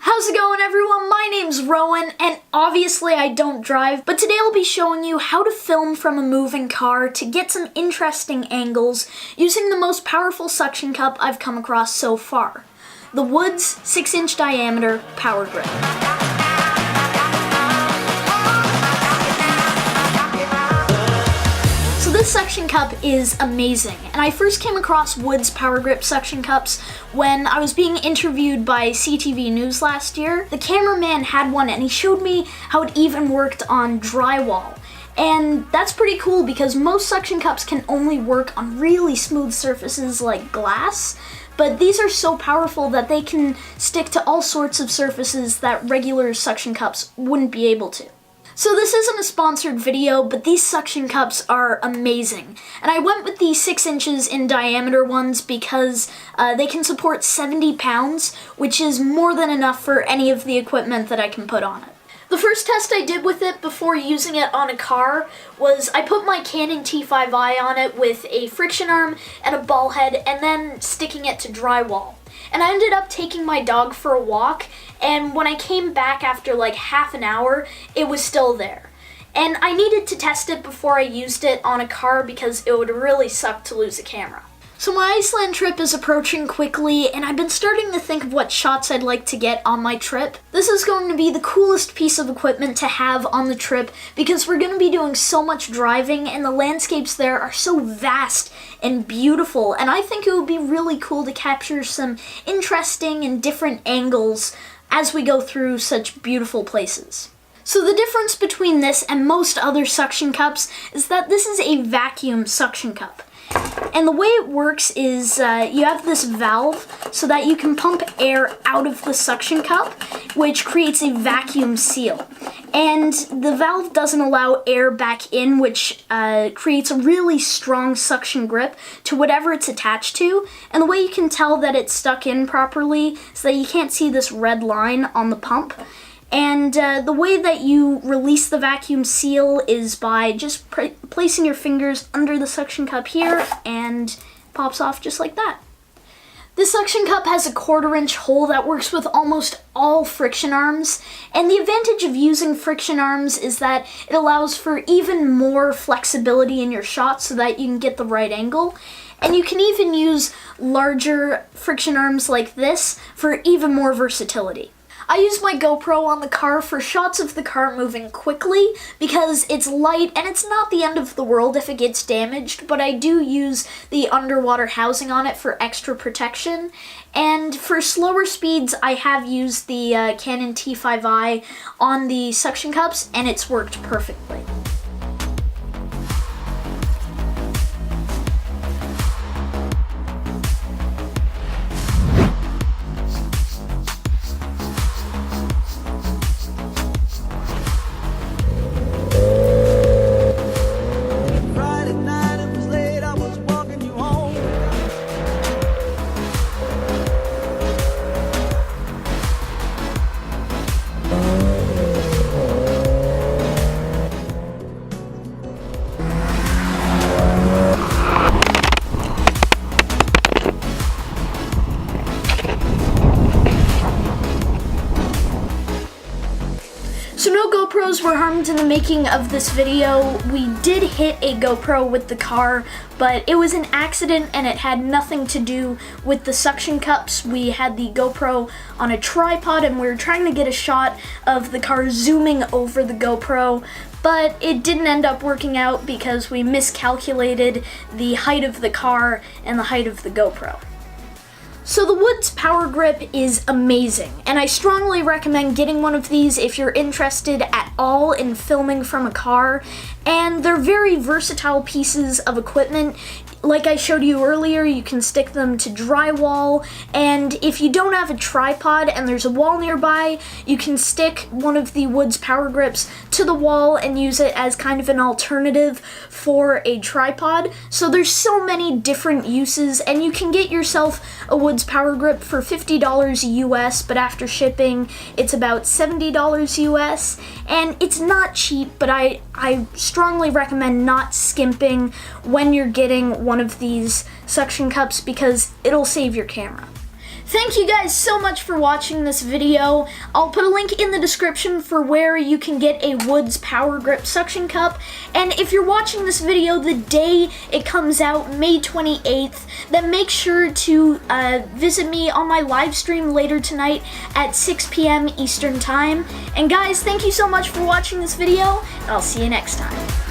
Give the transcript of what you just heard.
How's it going, everyone? My name's Rowan, and obviously I don't drive, but today I'll be showing you how to film from a moving car to get some interesting angles using the most powerful suction cup I've come across so far, the Woods 6-inch diameter Powr-Grip. So this suction cup is amazing, and I first came across Woods Powr-Grip suction cups when I was being interviewed by CTV News last year. The cameraman had one and he showed me how it even worked on drywall. And that's pretty cool because most suction cups can only work on really smooth surfaces like glass, but these are so powerful that they can stick to all sorts of surfaces that regular suction cups wouldn't be able to. So this isn't a sponsored video, but these suction cups are amazing. And I went with the 6 inches in diameter ones because they can support 70 pounds, which is more than enough for any of the equipment that I can put on it. The first test I did with it before using it on a car was I put my Canon T5i on it with a friction arm and a ball head and then sticking it to drywall. And I ended up taking my dog for a walk, and when I came back after like half an hour, it was still there. And I needed to test it before I used it on a car because it would really suck to lose a camera. So my Iceland trip is approaching quickly, and I've been starting to think of what shots I'd like to get on my trip. This is going to be the coolest piece of equipment to have on the trip because we're going to be doing so much driving and the landscapes there are so vast and beautiful, and I think it would be really cool to capture some interesting and different angles as we go through such beautiful places. So the difference between this and most other suction cups is that this is a vacuum suction cup. And the way it works is you have this valve so that you can pump air out of the suction cup, which creates a vacuum seal. And the valve doesn't allow air back in, which creates a really strong suction grip to whatever it's attached to. And the way you can tell that it's stuck in properly is that you can't see this red line on the pump. And the way that you release the vacuum seal is by just placing your fingers under the suction cup here, and it pops off just like that. This suction cup has a 1/4-inch hole that works with almost all friction arms, and the advantage of using friction arms is that it allows for even more flexibility in your shot so that you can get the right angle. And you can even use larger friction arms like this for even more versatility. I use my GoPro on the car for shots of the car moving quickly because it's light and it's not the end of the world if it gets damaged, but I do use the underwater housing on it for extra protection. And for slower speeds, I have used the Canon T5i on the suction cups and it's worked perfectly. So no GoPros were harmed in the making of this video. We did hit a GoPro with the car, but it was an accident and it had nothing to do with the suction cups. We had the GoPro on a tripod and we were trying to get a shot of the car zooming over the GoPro, but it didn't end up working out because we miscalculated the height of the car and the height of the GoPro. So the Woods Powr-Grip is amazing, and I strongly recommend getting one of these if you're interested at all in filming from a car, and they're very versatile pieces of equipment. Like I showed you earlier, you can stick them to drywall, and if you don't have a tripod and there's a wall nearby, you can stick one of the Woods Powr-Grips to the wall and use it as kind of an alternative for a tripod. So there's so many different uses, and you can get yourself a Woods Powr-Grip for $50 US, but after shipping, it's about $70 US, and it's not cheap, but I strongly recommend not skimping when you're getting one of these suction cups because it'll save your camera. Thank you guys so much for watching this video. I'll put a link in the description for where you can get a Woods Powr-Grip suction cup. And if you're watching this video the day it comes out, May 28th, then make sure to visit me on my live stream later tonight at 6 p.m. Eastern Time. And guys, thank you so much for watching this video, and I'll see you next time.